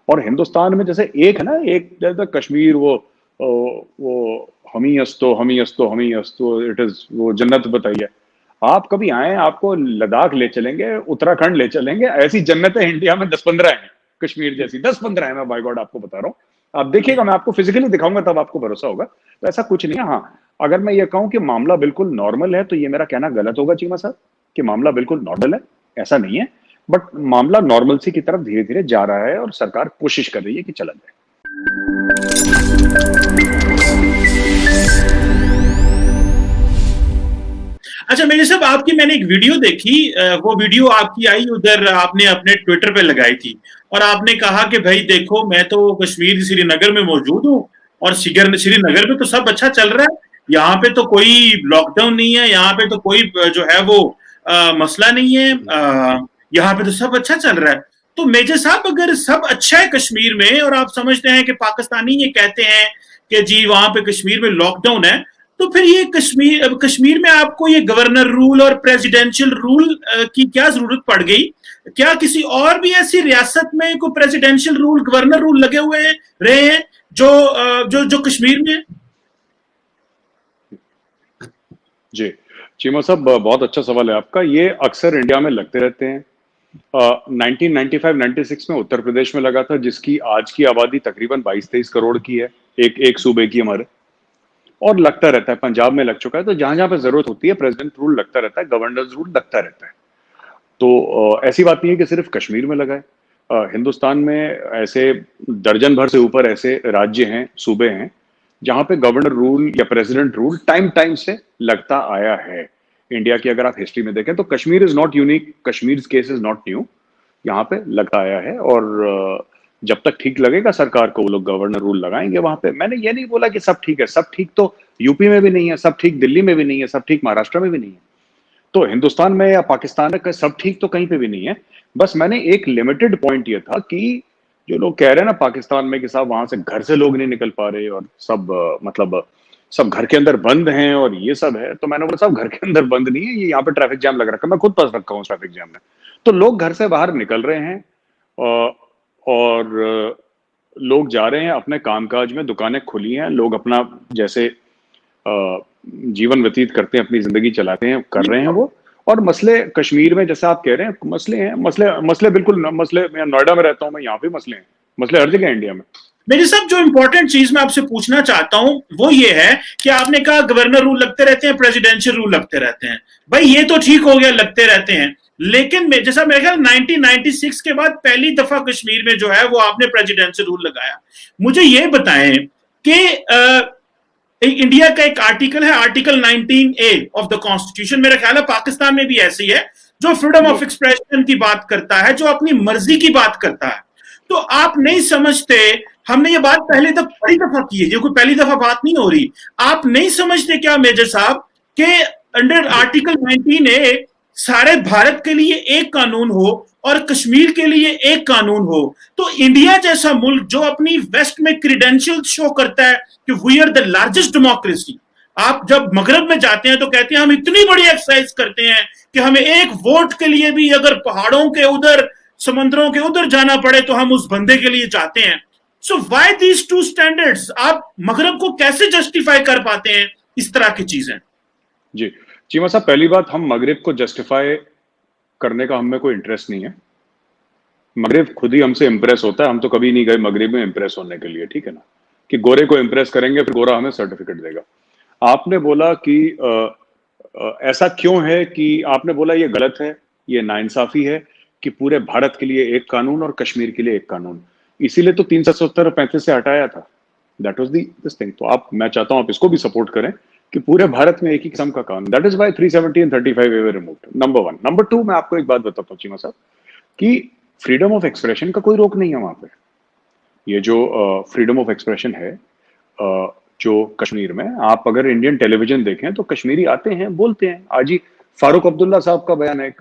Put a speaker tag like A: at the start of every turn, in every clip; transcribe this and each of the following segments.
A: और हिंदुस्तान में जैसे एक है ना, एक जैसे कश्मीर वो हमी अस्तो हमी अस्तो हमी अस्तो, इट इज वो जन्नत बताइए। आप कभी आए, आपको लद्दाख ले चलेंगे, उत्तराखंड ले चलेंगे, ऐसी जन्नतें इंडिया में 10-15 हैं, कश्मीर जैसी 10-15 है, मैं बाय गॉड आपको बता रहा हूँ। आप देखिएगा, मैं आपको फिजिकली दिखाऊंगा तब आपको भरोसा होगा। तो ऐसा कुछ नहीं है। हाँ, अगर मैं ये कहूं कि मामला बिल्कुल नॉर्मल है तो ये मेरा कहना गलत होगा चीमा साहब, कि मामला बिल्कुल नॉर्मल है, ऐसा नहीं है। बट मामला नॉर्मलसी की तरफ धीरे धीरे जा रहा है और सरकार कोशिश कर रही है कि चला जाए।
B: अच्छा मेरे साहब, आपकी मैंने एक वीडियो देखी, वो वीडियो आपकी आई उधर, आपने अपने ट्विटर पे लगाई थी और आपने कहा कि भाई देखो, मैं तो कश्मीर श्रीनगर में मौजूद हूँ और श्रीनगर में तो सब अच्छा चल रहा है, यहाँ पे तो कोई लॉकडाउन नहीं है, यहाँ पे तो कोई जो है वो मसला नहीं है, यहाँ पे तो सब अच्छा चल रहा है। तो मेजर साहब, अगर सब अच्छा है कश्मीर में और आप समझते हैं कि पाकिस्तानी ये कहते हैं कि जी वहां पे कश्मीर में लॉकडाउन है, तो फिर ये कश्मीर में आपको ये गवर्नर रूल और प्रेसिडेंशियल रूल की क्या जरूरत पड़ गई? क्या किसी और भी ऐसी रियासत में कोई प्रेसिडेंशियल रूल, गवर्नर रूल लगे हुए रहे हैं जो जो कश्मीर में?
A: जी, चीमा साहब, बहुत अच्छा सवाल है आपका। ये अक्सर इंडिया में लगते रहते हैं। 1995-96 में उत्तर प्रदेश में लगा था, जिसकी आज की आबादी तकरीबन 22-23 करोड़ की है, एक सूबे की हमारे। और लगता रहता है, पंजाब में लग चुका है। तो जहां जहां पे जरूरत होती है प्रेसिडेंट रूल लगता रहता है, गवर्नर्स रूल लगता रहता है। तो ऐसी बात नहीं है कि सिर्फ कश्मीर में लगा है। हिंदुस्तान में ऐसे दर्जन भर से ऊपर ऐसे राज्य हैं, सूबे हैं, जहां पे गवर्नर रूल या प्रेसिडेंट रूल टाइम टाइम से लगता आया है। इंडिया की अगर आप हिस्ट्री में देखें तो Kashmir is not unique, Kashmir case is not new, यहाँ पे लगता आया है। और जब तक ठीक लगेगा सरकार को, वो लोग गवर्नर रूल लगाएंगे वहां पे। मैंने ये नहीं बोला कि सब ठीक है, सब ठीक तो यूपी में भी नहीं है, सब ठीक दिल्ली में भी नहीं है, सब ठीक महाराष्ट्र में भी नहीं है। तो हिंदुस्तान में या पाकिस्तान में सब ठीक तो कहीं पे भी नहीं है। बस मैंने एक लिमिटेड पॉइंट ये था कि जो लोग कह रहे हैं ना पाकिस्तान में कि साहब वहां से घर से लोग नहीं निकल पा रहे और सब मतलब सब घर के अंदर बंद हैं और ये सब है, तो मैंने बोला साहब घर के अंदर बंद नहीं है, ये यहाँ पे ट्रैफिक जाम लग रखा है, मैं खुद फंस रखा हूँ ट्रैफिक जाम में। तो लोग घर से बाहर निकल रहे हैं और लोग जा रहे हैं अपने कामकाज में, दुकानें खुली हैं, लोग अपना जैसे जीवन व्यतीत करते हैं, अपनी जिंदगी चलाते हैं, कर रहे हैं वो। और मसले कश्मीर में जैसे आप कह रहे हैं मसले हैं, मसले मसले बिल्कुल मसले, मैं नोएडा में रहता हूं, मैं यहाँ भी मसले हैं, मसले हर जगह इंडिया में।
B: मेरे साहब, जो इंपॉर्टेंट चीज मैं आपसे पूछना चाहता हूं वो ये है कि आपने कहा गवर्नर रूल लगते रहते हैं, प्रेसिडेंशियल रूल लगते रहते हैं। भाई ये तो ठीक हो गया, लगते रहते हैं, लेकिन जैसा मेरे ख्याल 1996 के बाद पहली दफा कश्मीर में जो है वो आपने प्रेसिडेंशियल रूल लगाया। मुझे ये बताएं कि इंडिया का एक आर्टिकल है, article 19A of the constitution, मेरा ख्याल है पाकिस्तान में भी ऐसी है, जो फ्रीडम ऑफ एक्सप्रेशन की बात करता है, जो अपनी मर्जी की बात करता है। तो आप नहीं समझते, हमने ये बात पहले तक बड़ी दफा की है, ये कोई पहली दफा बात नहीं हो रही, आप नहीं समझते क्या मेजर साहब कि अंडर आर्टिकल 19A सारे भारत के लिए एक कानून हो और कश्मीर के लिए एक कानून हो? तो इंडिया जैसा मुल्क जो अपनी वेस्ट में क्रीडेंशियल शो करता है कि we are the largest democracy, आप जब मगरब में जाते हैं तो कहते हैं हम इतनी बड़ी एक्सरसाइज करते हैं कि हमें एक वोट के लिए भी अगर पहाड़ों के उधर, समंदरों के उधर जाना पड़े तो हम उस बंदे के लिए जाते हैं। So why these two standards? आप मगरब को कैसे जस्टिफाई कर पाते हैं इस तरह की चीजें?
A: जी चीमा साहब, पहली बात, हम मगरिब को जस्टिफाई करने का हमें कोई इंटरेस्ट नहीं है। मगरिब खुद ही हमसे इंप्रेस होता है, हम तो कभी नहीं गए मगरिब में इंप्रेस होने के लिए, ठीक है ना, कि गोरे को इंप्रेस करेंगे फिर गोरा हमें सर्टिफिकेट देगा। आपने बोला कि ऐसा क्यों है, कि आपने बोला ये गलत है, ये नाइंसाफी है कि पूरे भारत के लिए एक कानून और कश्मीर के लिए एक कानून, इसीलिए तो 370 और 35 से हटाया था। That was this thing. तो आप, मैं चाहता हूं आप इसको भी सपोर्ट करें कि पूरे भारत में एक ही किस्म का कानून, that is why 370 and 35 way removed, number 1। Number 2, मैं आपको एक बात बताता हूं चीमा साहब, कि फ्रीडम ऑफ एक्सप्रेशन का कोई रोक नहीं है वहां पे। ये जो फ्रीडम ऑफ एक्सप्रेशन है जो कश्मीर में, आप अगर इंडियन टेलीविजन देखें तो कश्मीरी आते हैं, बोलते हैं। आज ही फारूक अब्दुल्ला साहब का बयान है,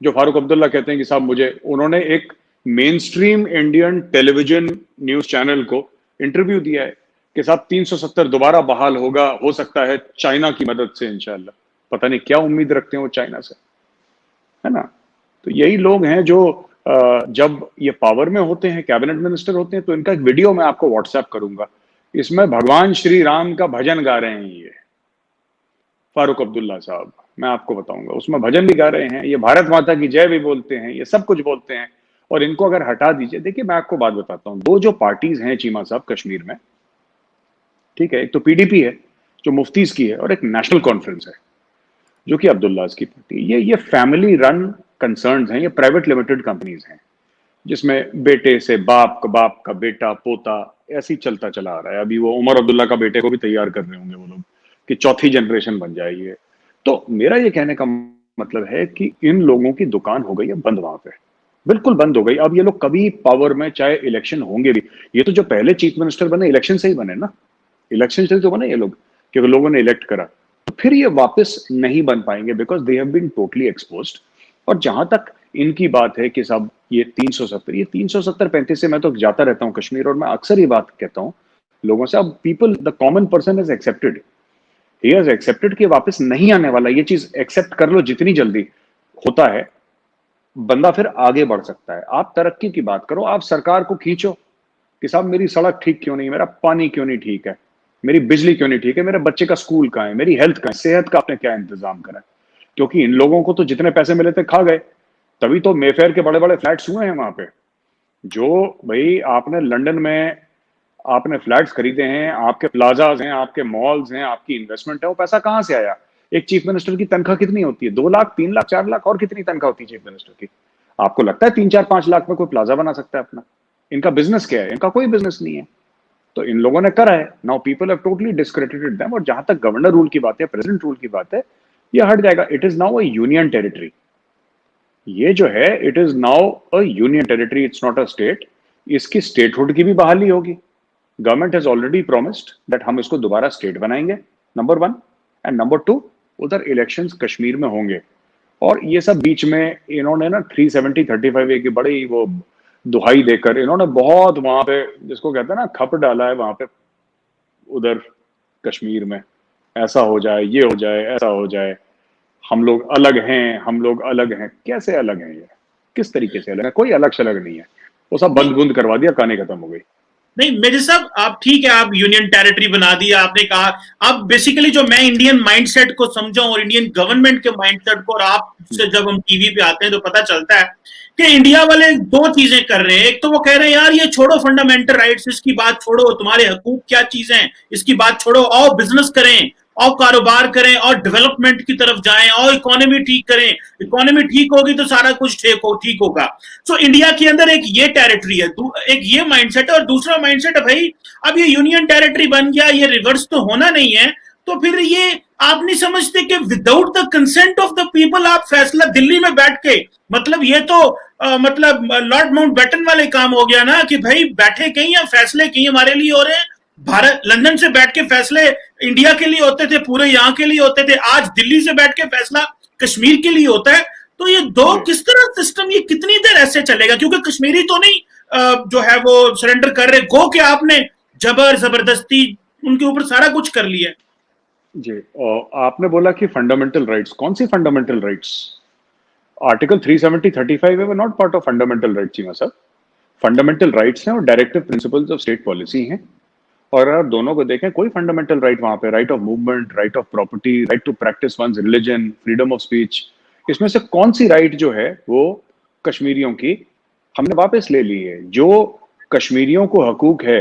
A: जो फारूक अब्दुल्ला कहते हैं कि साहब मुझे, उन्होंने एक main stream Indian television news channel को इंटरव्यू दिया है कि साहब 370 दोबारा बहाल होगा, हो सकता है चाइना की मदद से इंशाल्लाह। पता नहीं क्या उम्मीद रखते हैं वो चाइना से, है ना। तो यही लोग हैं जो जब ये पावर में होते हैं, कैबिनेट मिनिस्टर होते हैं, तो इनका एक वीडियो मैं आपको व्हाट्सएप करूंगा। इसमें भगवान श्री राम का भजन गा रहे हैं ये फारूक अब्दुल्ला साहब, मैं आपको बताऊंगा। उसमें भजन भी गा रहे हैं, ये भारत माता की जय भी बोलते हैं, ये सब कुछ बोलते हैं। और इनको अगर हटा दीजिए, देखिए मैं आपको बात बताता हूँ, दो जो पार्टीज हैं चीमा साहब कश्मीर में, ठीक है, एक तो पीडीपी है जो मुफ्तीज की है, और एक नेशनल कॉन्फ्रेंस है जो कि अब्दुल्लाज की पार्टी। ये फैमिली रन कंसर्न्स हैं, ये प्राइवेट लिमिटेड कंपनीज हैं, जिसमें बेटे से बाप का बेटा पोता ऐसे ही चलता चला आ रहा है। अभी वो उमर अब्दुल्ला का बेटे को भी तैयार कर रहे होंगे वो लोग कि चौथी जनरेशन बन जाए ये। तो मेरा ये कहने का मतलब है कि इन लोगों की दुकान हो गई है बंद वहां पे, बिल्कुल बंद हो गई। अब ये लोग कभी पावर में, चाहे इलेक्शन होंगे भी, ये तो जो पहले चीफ मिनिस्टर बने इलेक्शन से ही बने ना, इलेक्शन से तो बने ये लोग, क्योंकि लोगों ने इलेक्ट करा। तो फिर ये वापस नहीं बन पाएंगे because they have been totally exposed. और जहां तक इनकी बात है कि साहब ये 370 35 से मैं तो जाता रहता हूं कश्मीर, और मैं अक्सर ये बात कहता हूं लोगों से, अब people, the common person is accepted, he has accepted कि वापस नहीं आने वाला। ये चीज एक्सेप्ट कर लो, जितनी जल्दी होता है बंदा फिर आगे बढ़ सकता है। आप तरक्की की बात करो, आप सरकार को खींचो कि साहब मेरी सड़क ठीक क्यों नहीं, मेरा पानी क्यों नहीं ठीक है, मेरी बिजली क्यों नहीं ठीक है, मेरे बच्चे का स्कूल कहाँ है, मेरी हेल्थ कहाँ है, सेहत का आपने क्या इंतजाम करा है। क्योंकि इन लोगों को तो जितने पैसे मिले थे खा गए, तभी तो मेफेयर के बड़े बड़े फ्लैट्स हुए हैं वहां पे। जो भाई आपने लंदन में आपने फ्लैट्स खरीदे हैं, आपके प्लाजाज हैं, आपके मॉल्स हैं, आपकी इन्वेस्टमेंट है, वो पैसा कहां से आया? एक चीफ मिनिस्टर की तनख्वाह कितनी होती है? 2 लाख, 3 लाख, 4 लाख, और कितनी तनख्वाह होती है चीफ मिनिस्टर की? आपको लगता है 3 4 5 लाख में कोई प्लाजा बना सकता है अपना? इनका बिजनेस क्या है? इनका कोई बिजनेस नहीं है। तो इन लोगों ने करा है, now people have totally discredited them. और जहां तक गवर्नर रूल की बात है, प्रेसिडेंट रूल की बात है, ये हट जाएगा। It is now a union territory. ये जो है it is now a union territory, it's not a state. इसकी स्टेटहुड की भी बहाली होगी। Government has already promised that हम इसको दोबारा स्टेट बनाएंगे, नंबर 1। एंड नंबर 2, उधर इलेक्शंस कश्मीर में होंगे। और ये सब बीच में इन्होंने ना 370-35 की बड़ी वो दुहाई देकर इन्होंने बहुत वहां पे, जिसको कहते हैं ना, खप डाला है वहां पे उधर कश्मीर में। ऐसा हो जाए, ये हो जाए, ऐसा हो जाए, हम लोग अलग हैं, हम लोग अलग हैं। कैसे अलग हैं ये? किस तरीके से अलग है? कोई अलग शलग नहीं है। वो सब बंद बुंद करवा दिया, कहानी खत्म हो गई।
B: नहीं मेरे साहब, आप ठीक है, आप यूनियन टेरिटरी बना दिया आपने कहा। अब बेसिकली जो मैं इंडियन माइंडसेट को समझा और इंडियन गवर्नमेंट के माइंडसेट को, और आपसे जब हम टीवी पे आते हैं तो पता चलता है कि इंडिया वाले दो चीजें कर रहे हैं। एक तो वो कह रहे हैं यार ये छोड़ो फंडामेंटल राइट्स, इसकी बात छोड़ो, तुम्हारे हकूक क्या चीजें हैं इसकी बात छोड़ो, और बिजनेस करें और कारोबार करें और डेवलपमेंट की तरफ जाएं और इकोनॉमी ठीक करें। इकोनॉमी ठीक होगी तो सारा कुछ ठीक होगा। सो इंडिया के अंदर एक ये टेरिटरी है, एक ये माइंडसेट है। और दूसरा माइंडसेट है भाई, अब ये यूनियन टेरिटरी बन गया, ये रिवर्स तो होना नहीं है। तो फिर ये आप नहीं समझते कि without the consent of the people आप फैसला दिल्ली में बैठ के, मतलब ये तो मतलब लॉर्ड माउंटबेटन वाले काम हो गया ना कि भाई बैठे कहीं या फैसले कहीं हमारे लिए हो रहे हैं। भारत लंदन से बैठ के फैसले इंडिया के लिए होते थे, पूरे यहाँ के लिए होते थे। आज दिल्ली से बैठ के फैसला कश्मीर के लिए होता है। तो ये दो किस तरह सिस्टम, ये कितनी देर ऐसे चलेगा? क्योंकि कश्मीरी तो नहीं जो है वो सरेंडर कर रहे, गो कि आपने जबरदस्ती उनके ऊपर सारा कुछ कर लिया।
A: जी, और आपने बोला कि फंडामेंटल राइट्स, कौन सी फंडामेंटल राइट्स? आर्टिकल 370-35 है, not part of fundamental rights Cheema sir. Fundamental rights हैं और directive principles of state policy हैं। और अगर दोनों को देखें, कोई फंडामेंटल राइट वहां पे, right of movement, right of property, right to practise one's religion, freedom of speech, इसमें से कौन सी राइट जो है वो कश्मीरियों की हमने वापस ले ली है? जो कश्मीरियों को हकूक है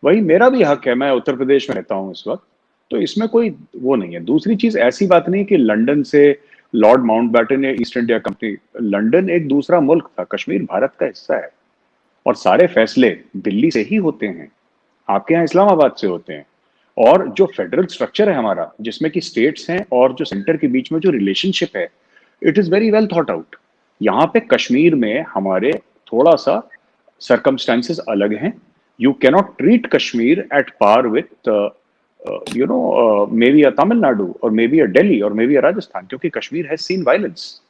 A: वही मेरा भी हक है। मैं उत्तर प्रदेश में रहता हूँ इस वक्त, तो इसमें कोई वो नहीं है। दूसरी चीज, ऐसी बात नहीं कि लंदन से लॉर्ड माउंटबेटन या ईस्ट इंडिया कंपनी, लंदन एक दूसरा मुल्क था, कश्मीर भारत का हिस्सा है। और सारे फैसले दिल्ली से ही होते हैं, आपके यहाँ इस्लामाबाद से होते हैं। और जो फेडरल स्ट्रक्चर है हमारा, जिसमें कि स्टेट्स हैं और जो सेंटर के बीच में जो रिलेशनशिप है, it is very well thought out. यहाँ पे कश्मीर में हमारे थोड़ा सा सर्कमस्टेंसेस अलग हैं। You cannot treat Kashmir at par with maybe a Tamil Nadu और मे बी अ दिल्ली और मे बी अ राजस्थान, क्योंकि Kashmir has seen violence.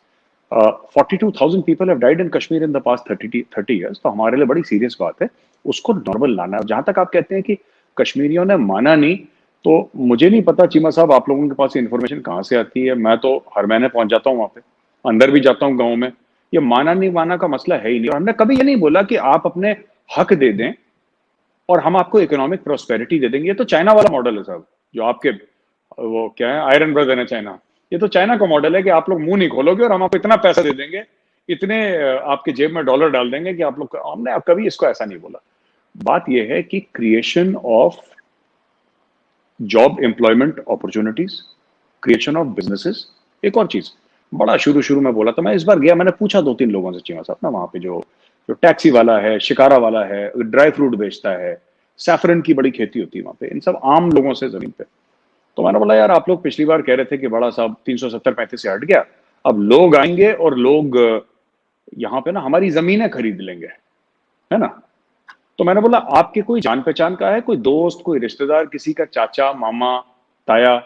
A: 42,000 people have died in Kashmir in the past 30 years। तो हमारे लिए बड़ी सीरियस बात है, उसको नॉर्मल लाना। जहां तक आप कहते हैं कि कश्मीरियों ने माना नहीं, तो मुझे नहीं पता चीमा साहब आप लोगों के पास इन्फॉर्मेशन कहाँ से आती है। मैं तो हर महीने पहुंच जाता हूँ वहां पे, अंदर भी जाता हूँ गाँव में, ये माना नहीं माना का मसला है ही नहीं। और हमने कभी ये नहीं बोला कि आप अपने हक दे दें और हम आपको इकोनॉमिक प्रोस्पेरिटी दे देंगे। ये तो चाइना वाला मॉडल है साहब, जो आपके वो क्या है, आयरन ब्रदर है चाइना। ये तो चाइना का मॉडल है कि आप लोग मुंह नहीं खोलोगे और हम आपको इतना पैसा दे देंगे, इतने आपके जेब में डॉलर डाल देंगे कि आप लोग। हमने कभी इसको ऐसा नहीं बोला। बात यह है कि creation of job employment opportunities, creation of businesses. एक और चीज बड़ा शुरू शुरू में बोला था, मैं इस बार गया, मैंने पूछा 2-3 लोगों से चीमा साहब ना, वहां पे जो जो टैक्सी वाला है, शिकारा वाला है, ड्राई फ्रूट बेचता है, सैफरन की बड़ी खेती होती है वहां पे, इन सब आम लोगों से जमीन पे। तो मैंने बोला यार, आप लोग पिछली बार कह रहे थे कि बड़ा साहब 370-35 से हट गया, अब लोग आएंगे और लोग यहाँ पे ना हमारी जमीनें खरीद लेंगे, है ना। तो मैंने बोला आपके कोई जान पहचान का है, कोई दोस्त, कोई रिश्तेदार, किसी का चाचा, मामा, ताया,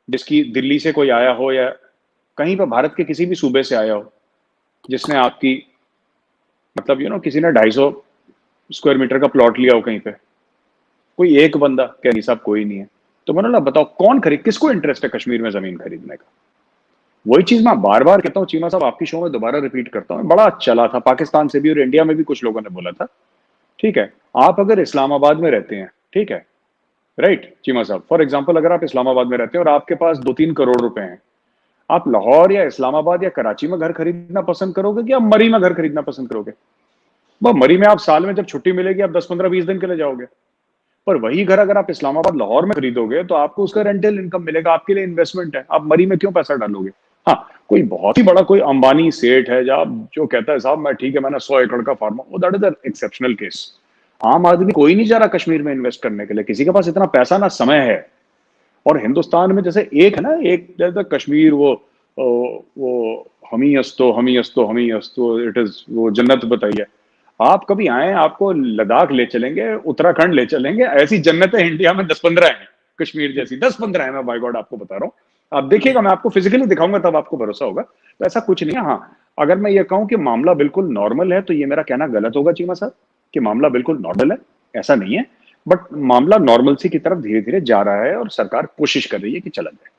A: जिसकी दिल्ली से कोई आया हो या कहीं पर भारत के किसी भी सूबे से आया हो, जिसने आपकी मतलब किसी ने 250 स्क्वायर मीटर का प्लॉट लिया हो कहीं पे? कोई एक बंदा? क्या नहीं साहब, कोई नहीं है। तो मैंने बोला बताओ कौन खरीद, किसको इंटरेस्ट है कश्मीर में जमीन खरीदने का? वही चीज मैं बार बार कहता हूँ चीमा साहब, आपकी शो में दोबारा रिपीट करता हूँ, बड़ा चला था पाकिस्तान से भी और इंडिया में भी कुछ लोगों ने बोला था, ठीक है, आप अगर इस्लामाबाद में रहते हैं, ठीक है, राइट चीमा साहब, फॉर एग्जाम्पल अगर आप इस्लामाबाद में रहते हैं और आपके पास 2-3 करोड़ रुपए हैं, आप लाहौर या इस्लामाबाद या कराची में घर खरीदना पसंद करोगे कि आप मरी में घर खरीदना पसंद करोगे? वह मरी में आप साल में जब छुट्टी मिलेगी आप 10-15-20 दिन के लिए जाओगे, पर वही घर अगर आप इस्लामाबाद लाहौर में खरीदोगे तो आपको उसका रेंटल इनकम मिलेगा, आपके लिए इन्वेस्टमेंट है, आप मरी में क्यों पैसा डालोगे? हाँ, कोई बहुत ही बड़ा कोई अंबानी सेठ है जो कहता है साहब मैं ठीक है, मैंने 100 एकड़ का फार्म, वो that is an exceptional case. आम आदमी कोई नहीं जा रहा कश्मीर में इन्वेस्ट करने के लिए, किसी के पास इतना पैसा ना समय है। और हिंदुस्तान में जैसे एक है ना, एक जैसे कश्मीर वो हमी अस्तो इट इज वो जन्नत बताइए। आप कभी आए, आपको लद्दाख ले चलेंगे, उत्तराखंड ले चलेंगे, ऐसी जन्नतें इंडिया में 10-15 हैं, कश्मीर जैसी 10-15 है, मैं बाय गॉड आपको बता रहा हूँ। आप देखिएगा, मैं आपको फिजिकली दिखाऊंगा तब आपको भरोसा होगा। तो ऐसा कुछ नहीं है। हाँ, अगर मैं ये कहूं कि मामला बिल्कुल नॉर्मल है तो ये मेरा कहना गलत होगा चीमा साहब, कि मामला बिल्कुल नॉर्मल है, ऐसा नहीं है। बट मामला नॉर्मलसी की तरफ धीरे धीरे जा रहा है और सरकार कोशिश कर रही है कि चला जाए।